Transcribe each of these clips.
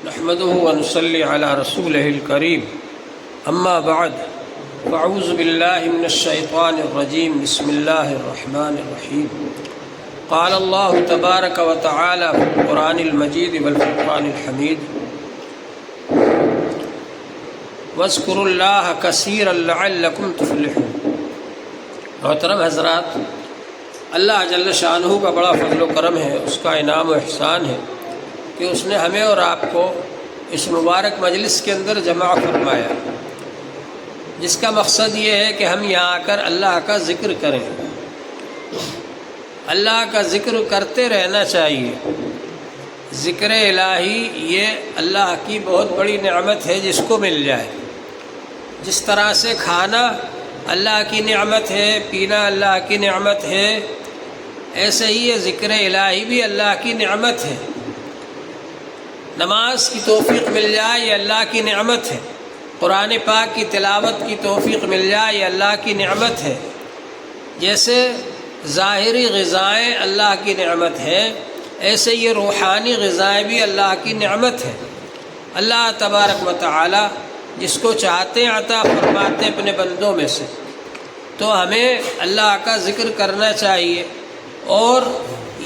نحمده ونصلي على رسوله الكريم أما بعد فأعوذ بالله من الشيطان الرجيم بسم الله الرحمن الرحيم قال الله تبارك وتعالى في القرآن المجيد والفرقان الحميد واذكروا الله كثيرا لعلكم تفلحون۔ محترم حضرات، اللہ جل شانہ کا بڑا فضل و کرم ہے، اس کا انعام و احسان ہے کہ اس نے ہمیں اور آپ کو اس مبارک مجلس کے اندر جمع فرمایا، جس کا مقصد یہ ہے کہ ہم یہاں آ کر اللہ کا ذکر کریں۔ اللہ کا ذکر کرتے رہنا چاہیے۔ ذکر الہی یہ اللہ کی بہت بڑی نعمت ہے جس کو مل جائے۔ جس طرح سے کھانا اللہ کی نعمت ہے، پینا اللہ کی نعمت ہے، ایسے ہی یہ ذکر الہی بھی اللہ کی نعمت ہے۔ نماز کی توفیق مل جائے یہ اللہ کی نعمت ہے، قرآن پاک کی تلاوت کی توفیق مل جائے یہ اللہ کی نعمت ہے۔ جیسے ظاہری غذائیں اللہ کی نعمت ہے، ایسے یہ روحانی غذائیں بھی اللہ کی نعمت ہے۔ اللہ تبارک و تعالی جس کو چاہتے ہیں عطا فرماتے ہیں اپنے بندوں میں سے، تو ہمیں اللہ کا ذکر کرنا چاہیے اور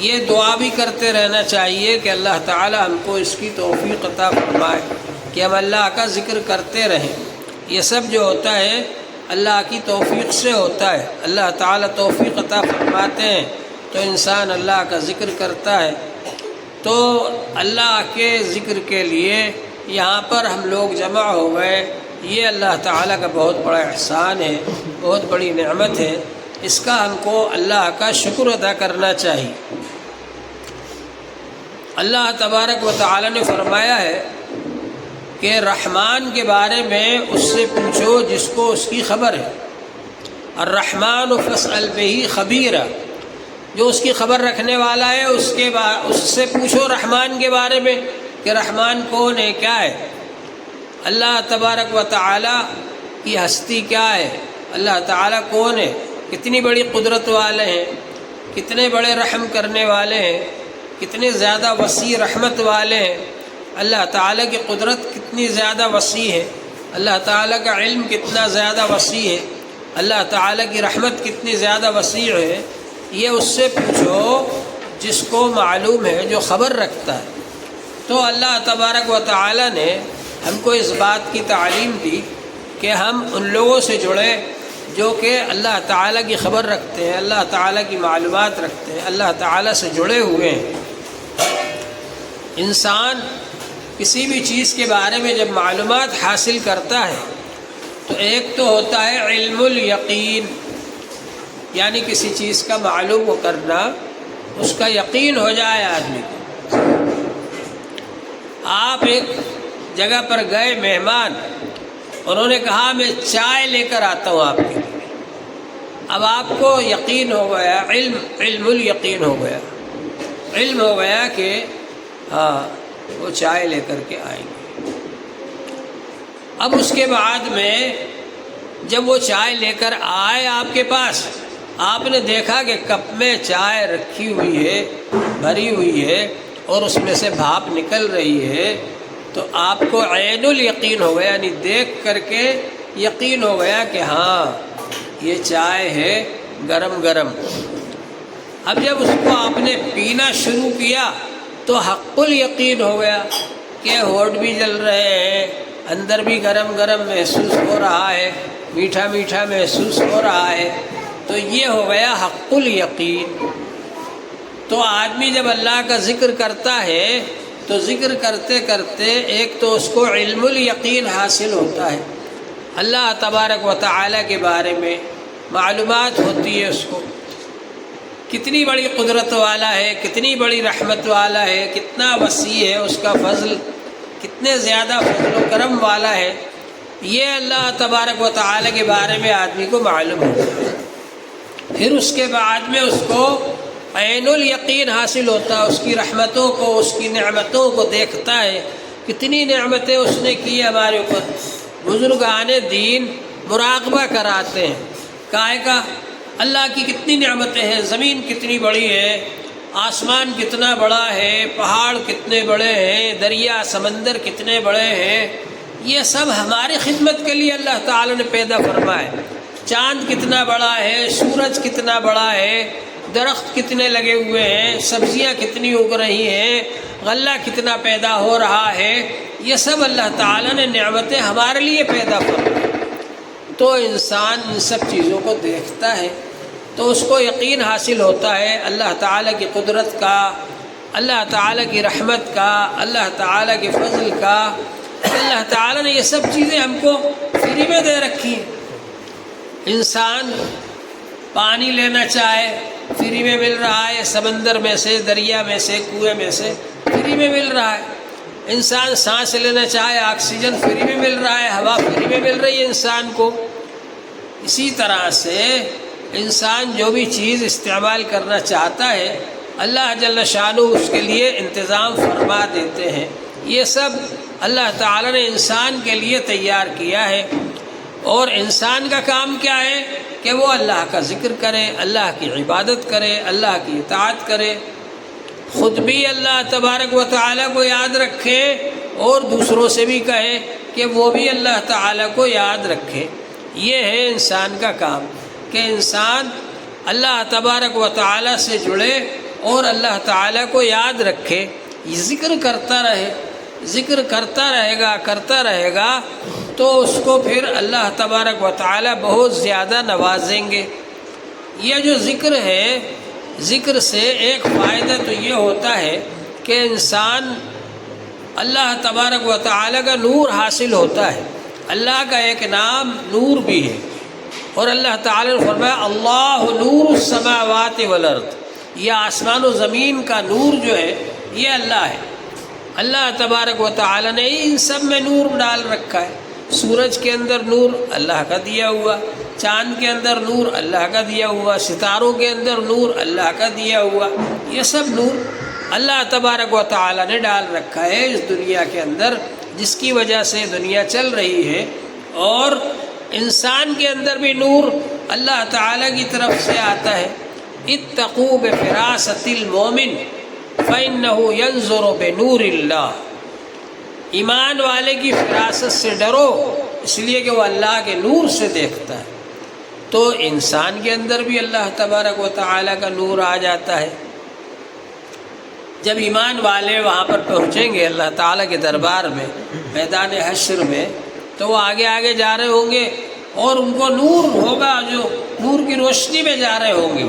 یہ دعا بھی کرتے رہنا چاہیے کہ اللہ تعالی ہم کو اس کی توفیق عطا فرمائے کہ ہم اللہ کا ذکر کرتے رہیں۔ یہ سب جو ہوتا ہے اللہ کی توفیق سے ہوتا ہے۔ اللہ تعالی توفیق عطا فرماتے ہیں تو انسان اللہ کا ذکر کرتا ہے۔ تو اللہ کے ذکر کے لیے یہاں پر ہم لوگ جمع ہو گئے، یہ اللہ تعالیٰ کا بہت بڑا احسان ہے، بہت بڑی نعمت ہے۔ اس کا ہم کو اللہ کا شکر ادا کرنا چاہیے۔ اللہ تبارک و تعالیٰ نے فرمایا ہے کہ رحمان کے بارے میں اس سے پوچھو جس کو اس کی خبر ہے۔ الرحمن فاسأل بہ خبیرا، جو اس کی خبر رکھنے والا ہے اس سے پوچھو رحمان کے بارے میں کہ رحمان کون ہے، کیا ہے۔ اللہ تبارک و تعالیٰ کی ہستی کیا ہے، اللہ تعالیٰ کون ہے، کتنی بڑی قدرت والے ہیں، کتنے بڑے رحم کرنے والے ہیں، کتنے زیادہ وسیع رحمت والے ہیں۔ اللہ تعالیٰ کی قدرت کتنی زیادہ وسیع ہے، اللہ تعالیٰ کا علم کتنا زیادہ وسیع ہے، اللہ تعالیٰ کی رحمت کتنی زیادہ وسیع ہے۔ یہ اس سے پوچھو جس کو معلوم ہے، جو خبر رکھتا ہے۔ تو اللہ تبارک و تعالیٰ نے ہم کو اس بات کی تعلیم دی کہ ہم ان لوگوں سے جڑیں جو کہ اللہ تعالیٰ کی خبر رکھتے ہیں، اللہ تعالیٰ کی معلومات رکھتے ہیں، اللہ تعالیٰ سے جڑے ہوئے ہیں۔ انسان کسی بھی چیز کے بارے میں جب معلومات حاصل کرتا ہے تو ایک تو ہوتا ہے علم الیقین، یعنی کسی چیز کا معلوم کرنا، اس کا یقین ہو جائے آدمی کو۔ آپ ایک جگہ پر گئے مہمان، انہوں نے کہا میں چائے لے کر آتا ہوں آپ کے لیے۔ اب آپ کو یقین ہو گیا، علم الیقین ہو گیا، علم ہو گیا کہ ہاں وہ چائے لے کر کے آئیں گے۔ اب اس کے بعد میں جب وہ چائے لے کر آئے آپ کے پاس، آپ نے دیکھا کہ کپ میں چائے رکھی ہوئی ہے، بھری ہوئی ہے اور اس میں سے بھاپ نکل رہی ہے، تو آپ کو عین الیقین ہو گیا، یعنی دیکھ کر کے یقین ہو گیا کہ ہاں یہ چائے ہے گرم گرم۔ اب جب اس کو آپ نے پینا شروع کیا تو حق الیقین ہو گیا کہ ہونٹ بھی جل رہے ہیں، اندر بھی گرم گرم محسوس ہو رہا ہے، میٹھا میٹھا محسوس ہو رہا ہے، تو یہ ہو گیا حق الیقین۔ تو آدمی جب اللہ کا ذکر کرتا ہے تو ذکر کرتے کرتے ایک تو اس کو علم الیقین حاصل ہوتا ہے، اللہ تبارک و تعالیٰ کے بارے میں معلومات ہوتی ہے، اس کو کتنی بڑی قدرت والا ہے، کتنی بڑی رحمت والا ہے، کتنا وسیع ہے اس کا فضل، کتنے زیادہ فضل و کرم والا ہے، یہ اللہ تبارک و تعالیٰ کے بارے میں آدمی کو معلوم ہوتا ہے۔ پھر اس کے بعد میں اس کو عین الیقین حاصل ہوتا ہے، اس کی رحمتوں کو، اس کی نعمتوں کو دیکھتا ہے، کتنی نعمتیں اس نے کی ہمارے اوپر۔ بزرگان دین مراقبہ کراتے ہیں، کائے کا اللہ کی کتنی نعمتیں ہیں، زمین کتنی بڑی ہے، آسمان کتنا بڑا ہے، پہاڑ کتنے بڑے ہیں، دریا سمندر کتنے بڑے ہیں، یہ سب ہماری خدمت کے لیے اللہ تعالیٰ نے پیدا فرمایا۔ چاند کتنا بڑا ہے، سورج کتنا بڑا ہے، درخت کتنے لگے ہوئے ہیں، سبزیاں کتنی اگ رہی ہیں، غلہ کتنا پیدا ہو رہا ہے، یہ سب اللہ تعالیٰ نے نعمتیں ہمارے لیے پیدا فرمائی۔ تو انسان ان سب چیزوں کو دیکھتا ہے تو اس کو یقین حاصل ہوتا ہے اللہ تعالیٰ کی قدرت کا، اللہ تعالیٰ کی رحمت کا، اللہ تعالیٰ کے فضل کا، اللہ تعالیٰ نے یہ سب چیزیں ہم کو فری میں دے رکھی ہیں۔ انسان پانی لینا چاہے فری میں مل رہا ہے، سمندر میں سے، دریا میں سے، کنویں میں سے فری میں مل رہا ہے۔ انسان سانس لینا چاہے آکسیجن فری میں مل رہا ہے، ہوا فری میں مل رہی ہے انسان کو۔ اسی طرح سے انسان جو بھی چیز استعمال کرنا چاہتا ہے اللہ جل شانہ اس کے لیے انتظام فرما دیتے ہیں۔ یہ سب اللہ تعالیٰ نے انسان کے لیے تیار کیا ہے، اور انسان کا کام کیا ہے کہ وہ اللہ کا ذکر کرے، اللہ کی عبادت کرے، اللہ کی اطاعت کرے، خود بھی اللہ تبارک و تعالیٰ کو یاد رکھے اور دوسروں سے بھی کہے کہ وہ بھی اللہ تعالیٰ کو یاد رکھے۔ یہ ہے انسان کا کام کہ انسان اللہ تبارک و تعالیٰ سے جڑے اور اللہ تعالیٰ کو یاد رکھے، ذکر کرتا رہے، ذکر کرتا رہے گا تو اس کو پھر اللہ تبارک و تعالیٰ بہت زیادہ نوازیں گے۔ یہ جو ذکر ہے، ذکر سے ایک فائدہ تو یہ ہوتا ہے کہ انسان اللہ تبارک و تعالیٰ کا نور حاصل ہوتا ہے۔ اللہ کا ایک نام نور بھی ہے، اور اللہ تعالیٰ نے فرمایا اللہ نور السماوات والارض، یہ آسمان و زمین کا نور جو ہے یہ اللہ ہے۔ اللہ تبارک و تعالیٰ نے ان سب میں نور ڈال رکھا ہے۔ سورج کے اندر نور اللہ کا دیا ہوا، چاند کے اندر نور اللہ کا دیا ہوا، ستاروں کے اندر نور اللہ کا دیا ہوا، یہ سب نور اللہ تبارک و تعالیٰ نے ڈال رکھا ہے اس دنیا کے اندر، جس کی وجہ سے دنیا چل رہی ہے۔ اور انسان کے اندر بھی نور اللہ تعالیٰ کی طرف سے آتا ہے۔ اتقوا بفراست المومن فإنه ينظر بنور اللہ، ایمان والے کی فراست سے ڈرو اس لیے کہ وہ اللہ کے نور سے دیکھتا ہے۔ تو انسان کے اندر بھی اللہ تبارک و تعالیٰ کا نور آ جاتا ہے۔ جب ایمان والے وہاں پر پہنچیں گے اللہ تعالیٰ کے دربار میں، میدان حشر میں، تو وہ آگے آگے جا رہے ہوں گے اور ان کو نور ہوگا، جو نور کی روشنی میں جا رہے ہوں گے،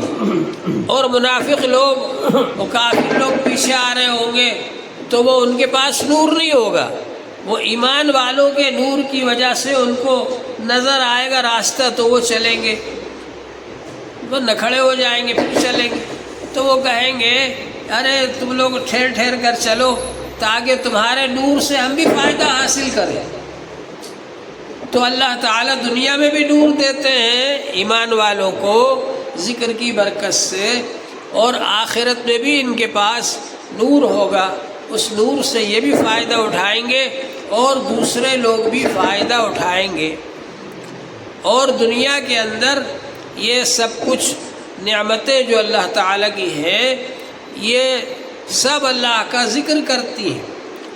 اور منافق لوگ، وہ کافر لوگ پیچھے آ رہے ہوں گے تو وہ ان کے پاس نور نہیں ہوگا۔ وہ ایمان والوں کے نور کی وجہ سے ان کو نظر آئے گا راستہ تو وہ چلیں گے، وہ نہ کھڑے ہو جائیں گے پھر چلیں گے۔ تو وہ کہیں گے ارے تم لوگ ٹھہر ٹھہر کر چلو تاکہ تمہارے نور سے ہم بھی فائدہ حاصل کریں۔ تو اللہ تعالیٰ دنیا میں بھی نور دیتے ہیں ایمان والوں کو ذکر کی برکت سے، اور آخرت میں بھی ان کے پاس نور ہوگا، اس نور سے یہ بھی فائدہ اٹھائیں گے اور دوسرے لوگ بھی فائدہ اٹھائیں گے۔ اور دنیا کے اندر یہ سب کچھ نعمتیں جو اللہ تعالیٰ کی ہیں یہ سب اللہ کا ذکر کرتی ہیں۔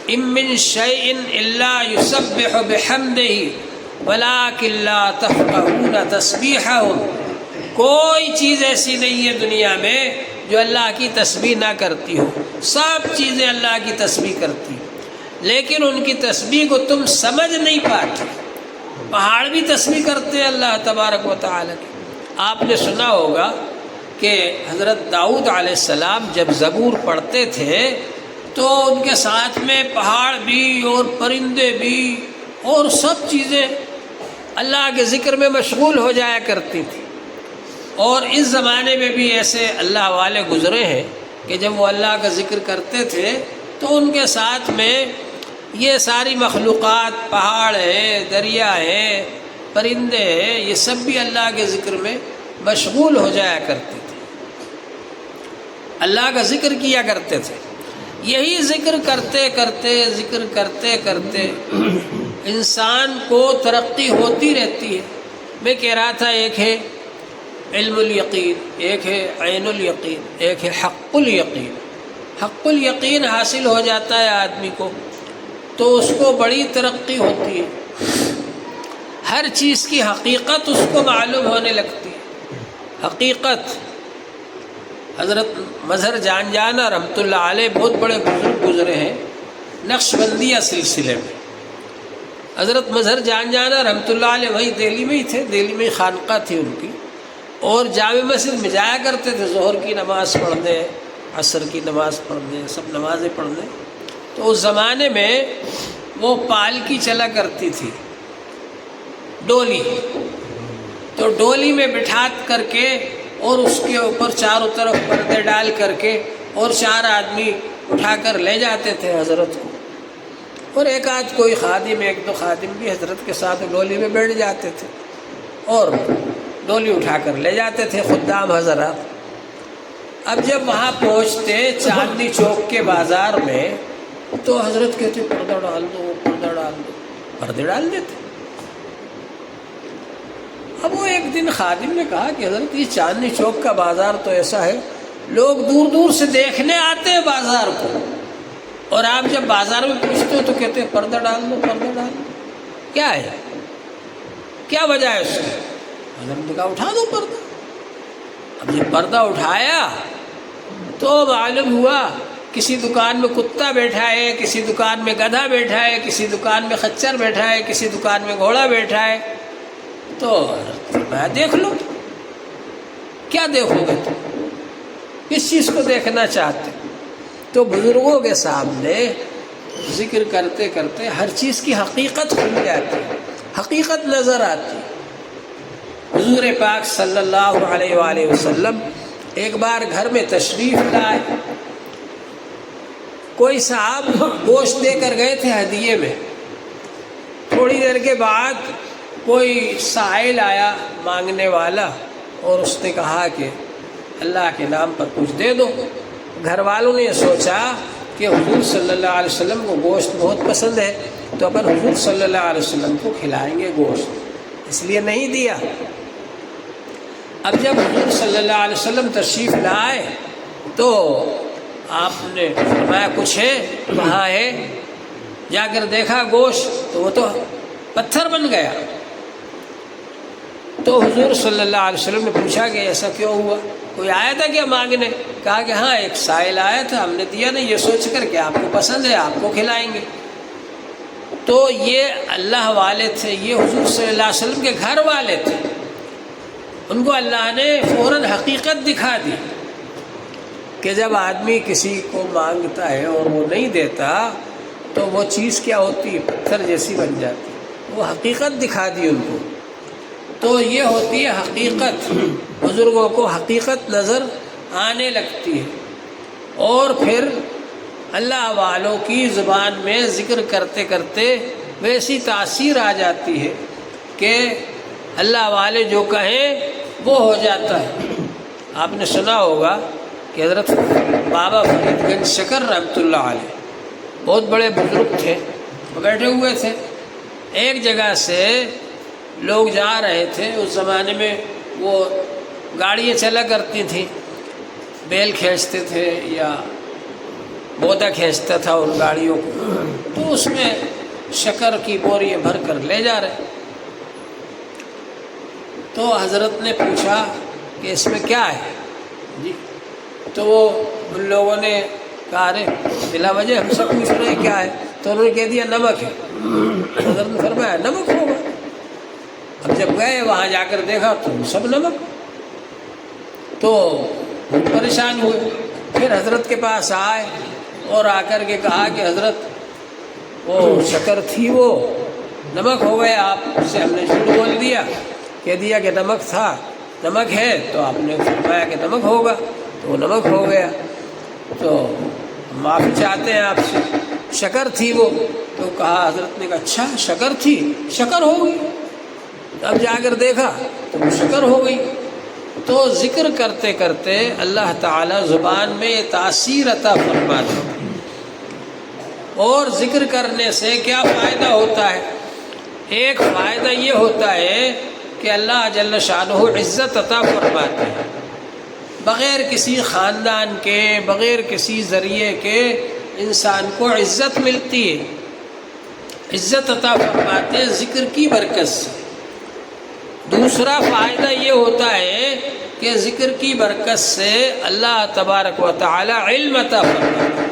اِن مِّن شَيْءٍ إِلَّا يُسَبِّحُ بِحَمْدِهِ وَلَٰكِن لَّا تَفْقَهُونَ تَسْبِيحَهُمْ، کوئی چیز ایسی نہیں ہے دنیا میں جو اللہ کی تسبیح نہ کرتی ہو، سب چیزیں اللہ کی تسبیح کرتی ہیں، لیکن ان کی تسبیح کو تم سمجھ نہیں پاتے۔ پہاڑ بھی تسبیح کرتے ہیں اللہ تبارک و تعالیٰ کی۔ آپ نے سنا ہوگا کہ حضرت داؤد علیہ السلام جب زبور پڑھتے تھے تو ان کے ساتھ میں پہاڑ بھی اور پرندے بھی اور سب چیزیں اللہ کے ذکر میں مشغول ہو جایا کرتی تھی۔ اور اس زمانے میں بھی ایسے اللہ والے گزرے ہیں کہ جب وہ اللہ کا ذکر کرتے تھے تو ان کے ساتھ میں یہ ساری مخلوقات، پہاڑ ہیں، دریا ہیں، پرندے ہیں، یہ سب بھی اللہ کے ذکر میں مشغول ہو جایا کرتے تھے، اللہ کا ذکر کیا کرتے تھے۔ یہی ذکر کرتے کرتے انسان کو ترقی ہوتی رہتی ہے۔ میں کہہ رہا تھا علم الیقین، ایک ہے عین الیقین، ایک ہے حق الیقین۔ حق الیقین حاصل ہو جاتا ہے آدمی کو تو اس کو بڑی ترقی ہوتی ہے، ہر چیز کی حقیقت اس کو معلوم ہونے لگتی ہے۔ حقیقت حضرت مظہر جان جانا رحمۃ اللہ علیہ بہت بڑے بزرگ گزرے ہیں نقش بندیہ سلسلے میں۔ حضرت مظہر جان جانا رحمۃ اللہ علیہ وہی دہلی میں ہی تھے، دہلی میں ہی خانقاہ تھی ان کی، اور جامع مسجد میں جایا کرتے تھے ظہر کی نماز پڑھنے، عصر کی نماز پڑھنے، سب نمازیں پڑھنے۔ تو اس زمانے میں وہ پالکی چلا کرتی تھی، ڈولی، تو ڈولی میں بٹھا کر کے اور اس کے اوپر چاروں طرف پردے ڈال کر کے اور 4 آدمی اٹھا کر لے جاتے تھے حضرت کو، اور ایک آدھ کوئی خادم، 1-2 خادم بھی حضرت کے ساتھ ڈولی میں بیٹھ جاتے تھے اور ڈولی اٹھا کر لے جاتے تھے خدام حضرات۔ اب جب وہاں پہنچتے چاندنی چوک کے بازار میں تو حضرت کہتے پردہ ڈال دو، پردہ ڈال دو، پردے ڈال دیتے۔ اب وہ ایک دن خادم نے کہا کہ حضرت یہ چاندنی چوک کا بازار تو ایسا ہے، لوگ دور دور سے دیکھنے آتے ہیں بازار کو، اور آپ جب بازار میں پوچھتے ہو تو کہتے ہیں پردہ ڈال دو، پردہ ڈال دو، کیا ہے، کیا وجہ ہے اس کی؟ حضرت نے کہا اٹھا دو پردہ۔ اب جب پردہ اٹھایا تو معلوم ہوا کسی دکان میں کتا بیٹھا ہے، کسی دکان میں گدھا بیٹھا ہے، کسی دکان میں خچر بیٹھا ہے، کسی دکان میں گھوڑا بیٹھا ہے۔ تو میں دیکھ لو، کیا دیکھو گے تم، کس چیز کو دیکھنا چاہتے؟ تو بزرگوں کے سامنے ذکر کرتے کرتے ہر چیز کی حقیقت کھل جاتی ہے، حقیقت نظر آتی ہے۔ حضور پاک صلی اللہ علیہ وآلہ وسلم ایک بار گھر میں تشریف لائے، کوئی صاحب گوشت دے کر گئے تھے ہدیے میں، تھوڑی دیر کے بعد کوئی سائل آیا مانگنے والا، اور اس نے کہا کہ اللہ کے نام پر کچھ دے دو۔ گھر والوں نے یہ سوچا کہ حضور صلی اللہ علیہ وسلم کو گوشت بہت پسند ہے تو اپن حضور صلی اللہ علیہ وسلم کو کھلائیں گے گوشت، اس لیے نہیں دیا۔ اب جب حضور صلی اللہ علیہ وسلم تشریف لائے تو آپ نے فرمایا کچھ ہے؟ کہاں ہے؟ جا کر دیکھا گوشت تو وہ تو پتھر بن گیا۔ تو حضور صلی اللہ علیہ وسلم نے پوچھا کہ ایسا کیوں ہوا، کوئی آیا تھا کیا مانگنے؟ کہا کہ ہاں ایک سائل آیا تھا، ہم نے دیا نہیں، یہ سوچ کر کہ آپ کو پسند ہے آپ کو کھلائیں گے۔ تو یہ اللہ والے تھے، یہ حضور صلی اللہ علیہ وسلم کے گھر والے تھے، ان کو اللہ نے فوراً حقیقت دکھا دی کہ جب آدمی کسی کو مانگتا ہے اور وہ نہیں دیتا تو وہ چیز کیا ہوتی ہے، پتھر جیسی بن جاتی ہے۔ وہ حقیقت دکھا دی ان کو، تو یہ ہوتی ہے حقیقت، بزرگوں کو حقیقت نظر آنے لگتی ہے، اور پھر اللہ والوں کی زبان میں ذکر کرتے کرتے ویسی تاثیر آ جاتی ہے کہ اللہ والے جو کہیں وہ ہو جاتا ہے۔ آپ نے سنا ہوگا کہ حضرت بابا فرید گنج شکر رحمۃ اللہ علیہ بہت بڑے بزرگ تھے، وہ بیٹھے ہوئے تھے، ایک جگہ سے لوگ جا رہے تھے، اس زمانے میں وہ گاڑیاں چلا کرتی تھیں، بیل کھینچتے تھے یا بودا کھینچتا تھا ان گاڑیوں کو، تو اس میں شکر کی بوریاں بھر کر لے جا رہے۔ تو حضرت نے پوچھا کہ اس میں کیا ہے جی؟ تو وہ ان لوگوں نے کہا ارے بلا وجہ ہم سے پوچھ رہے ہیں کیا ہے؟ تو انہوں نے کہہ دیا نمک ہے۔ حضرت نے فرمایا نمک ہوگا۔ اب جب گئے وہاں جا کر دیکھا تو سب نمک، تو پریشان ہوئے، پھر حضرت کے پاس آئے اور آ کر کے کہا کہ حضرت وہ شکر تھی وہ نمک ہو گیا، آپ سے ہم نے جھوٹ بول دیا، کہہ دیا کہ نمک تھا، نمک ہے، تو آپ نے فرمایا کہ نمک ہوگا، تو وہ نمک ہو گیا، تو معافی چاہتے ہیں آپ سے، شکر تھی وہ۔ تو کہا حضرت نے کہا اچھا شکر تھی، شکر ہوگی، اب جا کر دیکھا تو وہ شکر ہو گئی۔ تو ذکر کرتے کرتے اللہ تعالیٰ زبان میں یہ تاثیر عطا فرماتا ہے، اور ذکر کرنے سے کیا فائدہ ہوتا ہے؟ ایک فائدہ یہ ہوتا ہے کہ کہ اللہ جل شانہ عزت عطا فرماتے ہیں، بغیر کسی خاندان کے، بغیر کسی ذریعے کے انسان کو عزت ملتی ہے، عزت عطا فرماتے ہیں ذکر کی برکت سے۔ دوسرا فائدہ یہ ہوتا ہے کہ ذکر کی برکت سے اللہ تبارک و تعالی علم عطا فرماتا ہے۔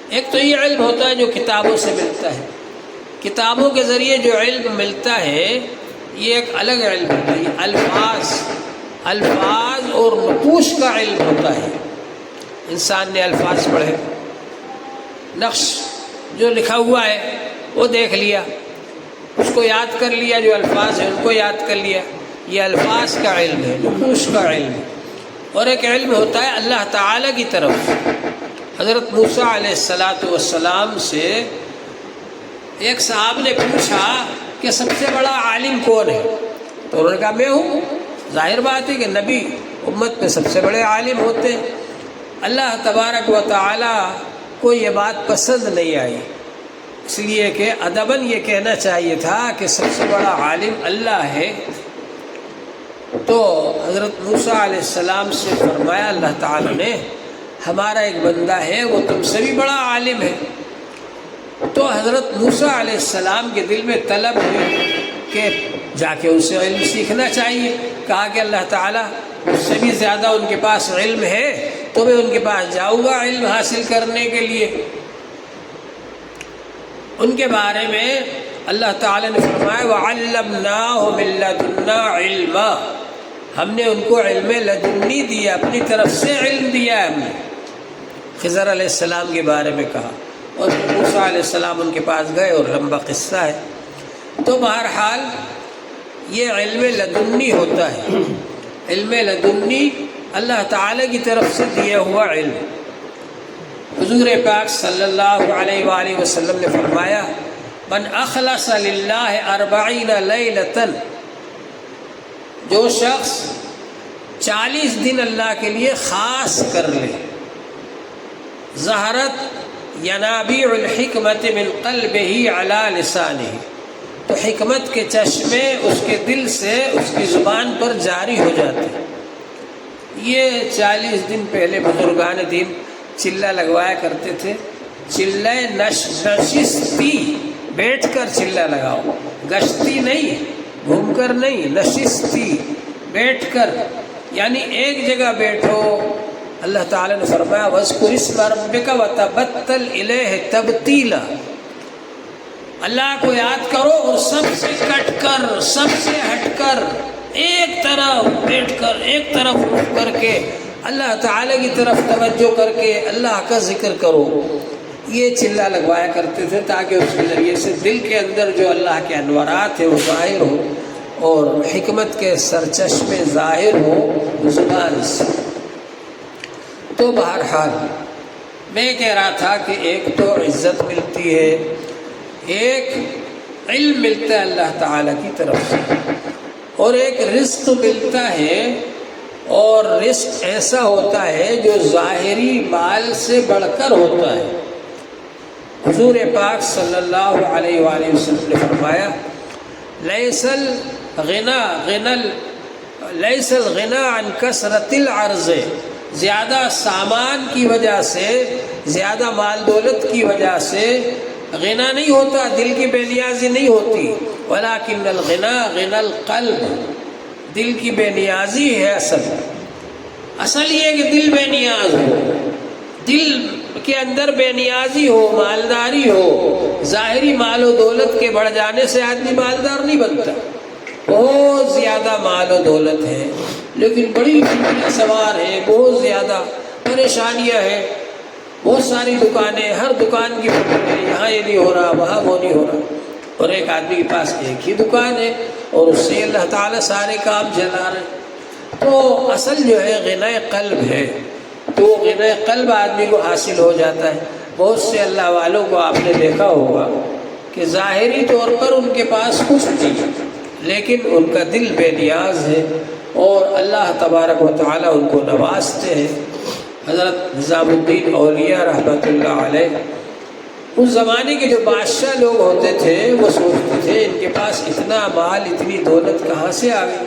ایک تو یہ علم ہوتا ہے جو کتابوں سے ملتا ہے، کتابوں کے ذریعے جو علم ملتا ہے یہ ایک الگ علم ہوتا ہے، یہ الفاظ اور نقوش کا علم ہوتا ہے۔ انسان نے الفاظ پڑھے، نقش جو لکھا ہوا ہے وہ دیکھ لیا، اس کو یاد کر لیا، جو الفاظ ہیں ان کو یاد کر لیا، یہ الفاظ کا علم ہے، نقوش کا علم ہے۔ اور ایک علم ہوتا ہے اللہ تعالیٰ کی طرف۔ حضرت موسیٰ علیہ السلام سے ایک صاحب نے پوچھا کہ سب سے بڑا عالم کون ہے؟ تو انہوں نے کہا میں ہوں۔ ظاہر بات ہے کہ نبی امت میں سب سے بڑے عالم ہوتے ہیں۔ اللہ تبارک و تعالیٰ کو یہ بات پسند نہیں آئی، اس لیے کہ ادباً یہ کہنا چاہیے تھا کہ سب سے بڑا عالم اللہ ہے۔ تو حضرت موسیٰ علیہ السلام سے فرمایا اللہ تعالیٰ نے، ہمارا ایک بندہ ہے وہ تم سے بھی بڑا عالم ہے۔ تو حضرت موسیٰ علیہ السلام کے دل میں طلب ہوئی کہ جا کے ان سے علم سیکھنا چاہیے۔ کہا کہ اللہ تعالیٰ اس سے بھی زیادہ ان کے پاس علم ہے تو میں ان کے پاس جاؤں گا علم حاصل کرنے کے لیے۔ ان کے بارے میں اللہ تعالیٰ نے فرمایا وَعَلَّمْنَاهُ مِن لَّدُنَّا عِلْمًا، ہم نے ان کو علم لدنی دیا، اپنی طرف سے علم دیا ہے ہم نے۔ خضر علیہ السلام کے بارے میں کہا، اور موسیٰ علیہ السلام ان کے پاس گئے اور لمبا قصہ ہے۔ تو بہرحال یہ علم لدنی ہوتا ہے، علم لدنی اللہ تعالیٰ کی طرف سے دیا ہوا علم۔ حضور پاک صلی اللہ علیہ وآلہ وسلم نے فرمایا من اخلص للہ 40 لیلۃ، جو شخص 40 دن اللہ کے لیے خاص کر لے، ظہرت ینابیع الحکمت من قلبہ علی لسانہ، تو حکمت کے چشمے اس کے دل سے اس کی زبان پر جاری ہو جاتے ہیں۔ یہ 40 دن پہلے بزرگان دین چلہ لگوایا کرتے تھے، چلہ نشستی، بیٹھ کر چلہ لگاؤ، گشتی نہیں، گھوم کر نہیں، نشستی، بیٹھ کر، یعنی ایک جگہ بیٹھو۔ اللہ تعالیٰ نے فرمایا وَاذْكُرِ اسْمَ رَبِّكَ وَتَبَتَّلْ إِلَيْهِ تَبْتِيلًا، اللہ کو یاد کرو اور سب سے کٹ کر، سب سے ہٹ کر، ایک طرف بیٹھ کر، ایک طرف رخ کر کے اللہ تعالیٰ کی طرف توجہ کر کے اللہ کا ذکر کرو۔ یہ چلہ لگوایا کرتے تھے تاکہ اس کے ذریعے سے دل کے اندر جو اللہ کے انوارات ہیں وہ ظاہر ہو اور حکمت کے سرچشمے ظاہر ہو زبان سے۔ تو بہرحال میں کہہ رہا تھا کہ ایک تو عزت ملتی ہے، ایک علم ملتا ہے اللہ تعالیٰ کی طرف سے، اور ایک رزق ملتا ہے، اور رزق ایسا ہوتا ہے جو ظاہری مال سے بڑھ کر ہوتا ہے۔ حضور پاک صلی اللہ علیہ وآلہ وسلم نے فرمایا لیس الغنى عن کثرت العرض، زیادہ سامان کی وجہ سے، زیادہ مال دولت کی وجہ سے غنا نہیں ہوتا، دل کی بے نیازی نہیں ہوتی، ولکن الغنى غنى القلب، دل کی بے نیازی ہے اصل یہ کہ دل بے نیاز ہو، دل کے اندر بے نیازی ہو، مالداری ہو۔ ظاہری مال و دولت کے بڑھ جانے سے آدمی مالدار نہیں بنتا، بہت زیادہ مال و دولت ہے لیکن بڑی فکر سوار ہے، بہت زیادہ پریشانیاں ہیں، بہت ساری دکانیں، ہر دکان کی فکر ہے، یہاں یہ نہیں ہو رہا، وہاں وہ نہیں ہو رہا۔ اور ایک آدمی کے پاس ایک ہی دکان ہے اور اس سے اللہ تعالیٰ سارے کام چلا رہے ہیں۔ تو اصل جو ہے غنى قلب ہے، تو غنى قلب آدمی کو حاصل ہو جاتا ہے۔ بہت سے اللہ والوں کو آپ نے دیکھا ہوگا کہ ظاہری طور پر ان کے پاس کچھ نہیں لیکن ان کا دل بے نیاز ہے اور اللہ تبارک و تعالیٰ ان کو نوازتے ہیں۔ حضرت نظام الدین اولیاء رحمۃ اللہ علیہ اس زمانے کے جو بادشاہ لوگ ہوتے تھے وہ سوچتے تھے ان کے پاس اتنا مال اتنی دولت کہاں سے آ گئی۔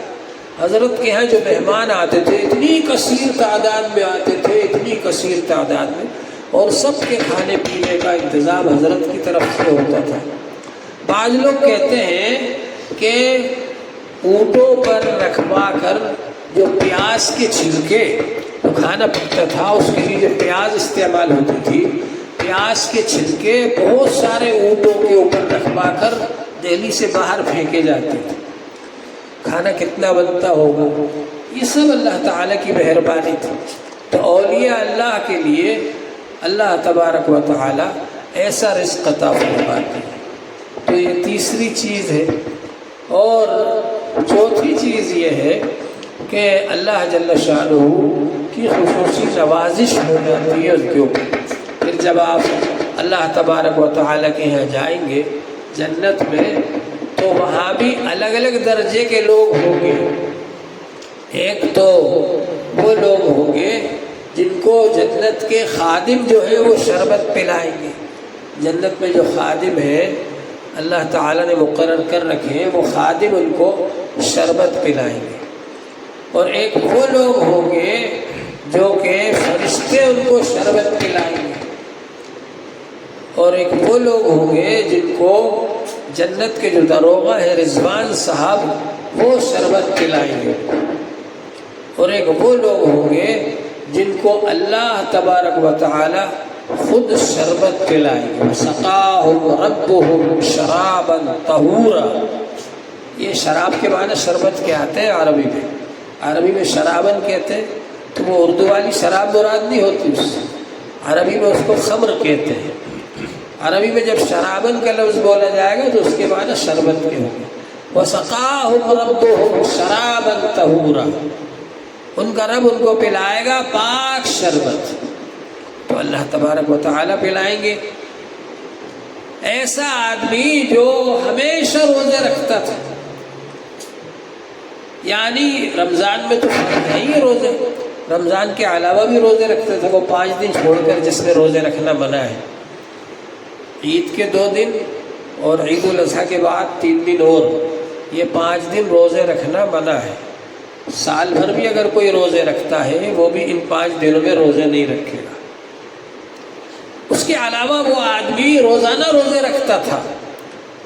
حضرت کے ہاں جو مہمان آتے تھے اتنی کثیر تعداد میں آتے تھے، اتنی کثیر تعداد میں، اور سب کے کھانے پینے کا انتظام حضرت کی طرف سے ہوتا تھا۔ بعض لوگ کہتے ہیں کہ اونٹوں پر رکھوا کر جو پیاز کے چھلکے جو کھانا پکتا تھا اس کے لیے جو پیاز استعمال ہوتی تھی، پیاز کے چھلکے بہت سارے اونٹوں کے اوپر رکھوا کر دہلی سے باہر پھینکے جاتے تھے۔ کھانا کتنا بنتا ہوگا، یہ سب اللہ تعالیٰ کی مہربانی تھی۔ تو اولیاء اللہ کے لیے اللہ تبارک و تعالیٰ ایسا رزق عطا فرماتے ہیں۔ تو یہ تیسری چیز ہے۔ اور چوتھی چیز یہ ہے کہ اللہ جل شانہ کی خصوصی نوازش ہو جاتی ہے ان کے اوپر۔ پھر جب آپ اللہ تبارک و تعالیٰ کے یہاں جائیں گے جنت میں، تو وہاں بھی الگ الگ درجے کے لوگ ہوں گے۔ ایک تو وہ لوگ ہوں گے جن کو جنت کے خادم جو ہے وہ شربت پلائیں گے۔ جنت میں جو خادم ہے اللہ تعالیٰ نے مقرر کر رکھے ہیں، وہ خادم ان کو شربت پلائیں گے۔ اور ایک وہ لوگ ہوں گے جو کہ فرشتے ان کو شربت پلائیں گے۔ اور ایک وہ لوگ ہوں گے جن کو جنت کے جو داروغہ ہے رضوان صاحب وہ شربت پلائیں گے۔ اور ایک وہ لوگ ہوں گے جن کو اللہ تبارک و تعالی خود شربت پلائیں گے۔ وَسَقَاهُمْ رَبُّهُمْ شَرَابًا طَهُورًا۔ یہ شراب کے معنی شربت کے آتے ہیں عربی میں۔ عربی میں شرابن کہتے ہیں، تو وہ اردو والی شراب مراد نہیں ہوتی، اس سے عربی میں اس کو خمر کہتے ہیں۔ عربی میں جب شرابن کا لفظ بولا جائے گا تو اس کے معنی شربت کے ہوں گے۔ وَسَقَاهُمْ رَبُّهُمْ شَرَابًا طَهُورًا، ان کا رب ان کو پلائے گا پاک شربت۔ تو اللہ تبارک و تعالیٰ پلائیں گے۔ ایسا آدمی جو ہمیشہ روزے رکھتا تھا، یعنی رمضان میں تو فرض ہے ہی روزے، رمضان کے علاوہ بھی روزے رکھتا تھا، وہ 5 دن چھوڑ کر جس میں روزے رکھنا منع ہے۔ عید کے 2 دن اور عید الاضحیٰ کے بعد 3 دن اور، یہ 5 دن روزے رکھنا منع ہے۔ سال بھر بھی اگر کوئی روزے رکھتا ہے وہ بھی ان 5 دنوں میں روزے نہیں رکھے گا۔ اس کے علاوہ وہ آدمی روزانہ روزے رکھتا تھا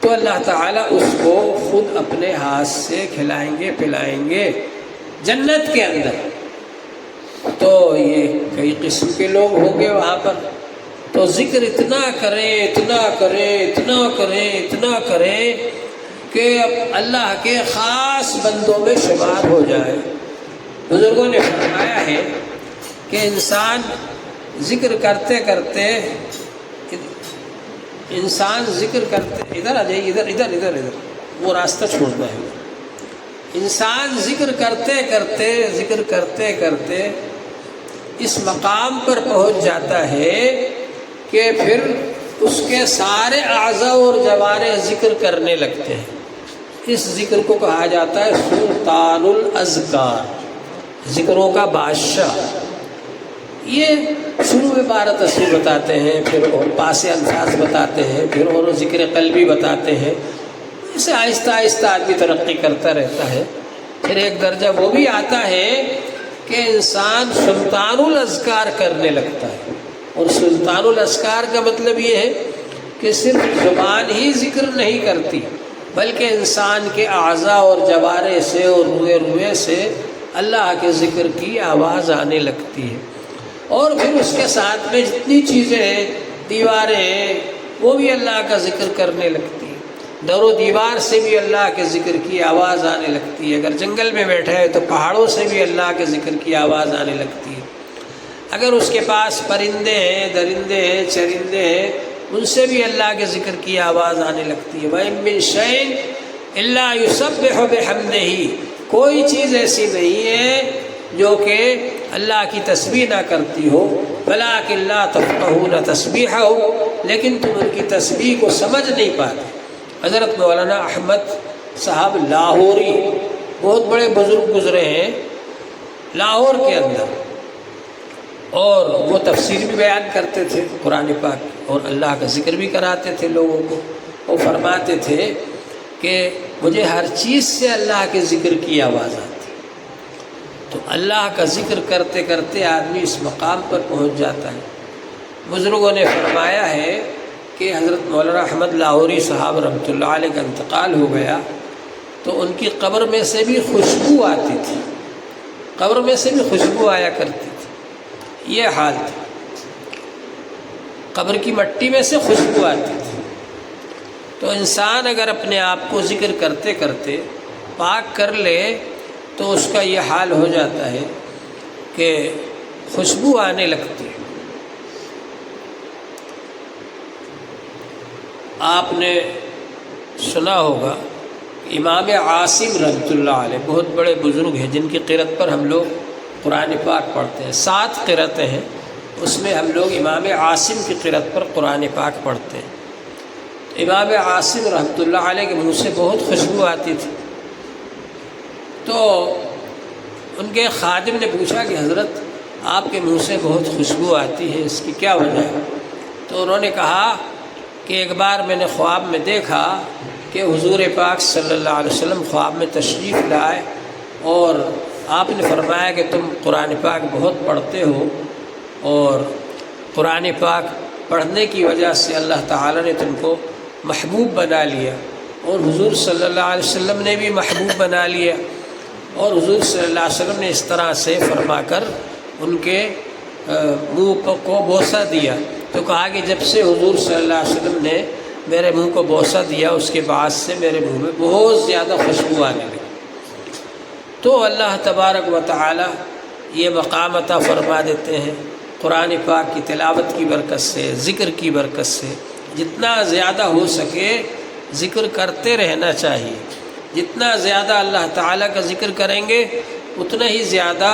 تو اللہ تعالیٰ اس کو خود اپنے ہاتھ سے کھلائیں گے پلائیں گے جنت کے اندر۔ تو یہ کئی قسم کے لوگ ہوں گے وہاں پر۔ تو ذکر اتنا کریں اتنا کریں اتنا کریں اتنا کریں کہ اب اللہ کے خاص بندوں میں شمار ہو جائے۔ بزرگوں نے فرمایا ہے کہ انسان ذکر کرتے کرتے ادھر آ جائیے، ادھر وہ راستہ چھوڑنا ہے۔ انسان ذکر کرتے کرتے اس مقام پر پہنچ جاتا ہے کہ پھر اس کے سارے اعضاء اور جوارح ذکر کرنے لگتے ہیں۔ اس ذکر کو کہا جاتا ہے سلطان الاذکار، ذکروں کا بادشاہ۔ یہ شروع میں 12 تصویر بتاتے ہیں، پھر اور پاس الفاظ بتاتے ہیں، پھر اور ذکر قلبی بتاتے ہیں۔ اسے آہستہ آہستہ آدمی ترقی کرتا رہتا ہے۔ پھر ایک درجہ وہ بھی آتا ہے کہ انسان سلطان الاذکار کرنے لگتا ہے۔ اور سلطان الاذکار کا مطلب یہ ہے کہ صرف زبان ہی ذکر نہیں کرتی، بلکہ انسان کے اعضاء اور جوارح سے اور روئے سے اللہ کے ذکر کی آواز آنے لگتی ہے۔ اور پھر اس کے ساتھ میں جتنی چیزیں ہیں، دیواریں ہیں، وہ بھی اللہ کا ذکر کرنے لگتی ہیں۔ در و دیوار سے بھی اللہ کے ذکر کی آواز آنے لگتی ہے۔ اگر جنگل میں بیٹھا ہے تو پہاڑوں سے بھی اللہ کے ذکر کی آواز آنے لگتی ہے۔ اگر اس کے پاس پرندے ہیں، درندے ہیں، چرندے ہیں، ان سے بھی اللہ کے ذکر کی آواز آنے لگتی ہے۔ وَإِن مِّن شَيْءٍ إِلَّا يُسَبِّحُ بِحَمْدِهِ، کوئی چیز ایسی نہیں ہے جو کہ اللہ کی تسبیح نہ کرتی ہو۔ وَلَٰكِن لَّا تَفْقَهُونَ تَسْبِيحَهُ، لیکن تم ان کی تسبیح کو سمجھ نہیں پاتے۔ حضرت مولانا احمد صاحب لاہوری بہت بڑے بزرگ گزرے ہیں لاہور کے اندر، اور وہ تفسیر بھی بیان کرتے تھے قرآن پاک کی۔ اور اللہ کا ذکر بھی کراتے تھے لوگوں کو۔ وہ فرماتے تھے کہ مجھے ہر چیز سے اللہ کے ذکر کی آواز آتی۔ تو اللہ کا ذکر کرتے کرتے آدمی اس مقام پر پہنچ جاتا ہے۔ بزرگوں نے فرمایا ہے کہ حضرت مولانا احمد لاہوری صاحب رحمۃ اللہ علیہ کا انتقال ہو گیا تو ان کی قبر میں سے بھی خوشبو آتی تھی، قبر میں سے بھی خوشبو آیا کرتی تھی۔ یہ حال تھا، قبر کی مٹی میں سے خوشبو آتی تھی۔ تو انسان اگر اپنے آپ کو ذکر کرتے کرتے پاک کر لے تو اس کا یہ حال ہو جاتا ہے کہ خوشبو آنے لگتی ہے۔ آپ نے سنا ہوگا امام عاصم رحمۃ اللہ علیہ بہت بڑے بزرگ ہیں جن کی قرأت پر ہم لوگ قرآن پاک پڑھتے ہیں۔ 7 قرأتیں ہیں، اس میں ہم لوگ امام عاصم کی قرأت پر قرآن پاک پڑھتے ہیں۔ امام عاصم رحمۃ اللہ علیہ کے منہ سے بہت خوشبو آتی تھی۔ تو ان کے خادم نے پوچھا کہ حضرت آپ کے منہ سے بہت خوشبو آتی ہے، اس کی کیا وجہ ہے؟ تو انہوں نے کہا کہ ایک بار میں نے خواب میں دیکھا کہ حضور پاک صلی اللہ علیہ وسلم خواب میں تشریف لائے اور آپ نے فرمایا کہ تم قرآن پاک بہت پڑھتے ہو، اور قرآن پاک پڑھنے کی وجہ سے اللہ تعالیٰ نے تم کو محبوب بنا لیا، اور حضور صلی اللہ علیہ وسلم نے بھی محبوب بنا لیا، اور حضور صلی اللہ علیہ وسلم نے اس طرح سے فرما کر ان کے منہ کو بوسہ دیا۔ تو کہا کہ جب سے حضور صلی اللہ علیہ وسلم نے میرے منہ کو بوسہ دیا اس کے بعد سے میرے منہ میں بہت زیادہ خوشبو آنے لگی۔ تو اللہ تبارک و تعالی یہ مقام عطا فرما دیتے ہیں قرآن پاک کی تلاوت کی برکت سے، ذکر کی برکت سے۔ جتنا زیادہ ہو سکے ذکر کرتے رہنا چاہیے۔ جتنا زیادہ اللہ تعالیٰ کا ذکر کریں گے اتنا ہی زیادہ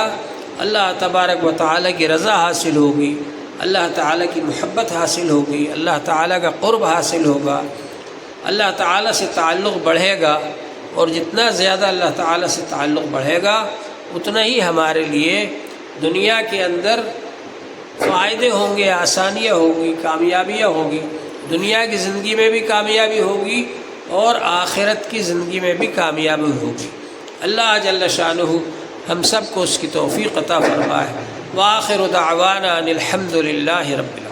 اللہ تبارک و تعالیٰ کی رضا حاصل ہوگی، اللہ تعالیٰ کی محبت حاصل ہوگی، اللہ تعالیٰ کا قرب حاصل ہوگا، اللہ تعالیٰ سے تعلق بڑھے گا، اور جتنا زیادہ اللہ تعالیٰ سے تعلق بڑھے گا اتنا ہی ہمارے لیے دنیا کے اندر فائدے ہوں گے، آسانیاں ہوں گی، کامیابیاں ہوں گی۔ دنیا کی زندگی میں بھی کامیابی ہوگی اور آخرت کی زندگی میں بھی کامیابی ہوگی۔ اللہ جل شانہ ہم سب کو اس کی توفیق عطا فرمائے۔ وآخر دعوانا ان الحمد للہ رب العالمین۔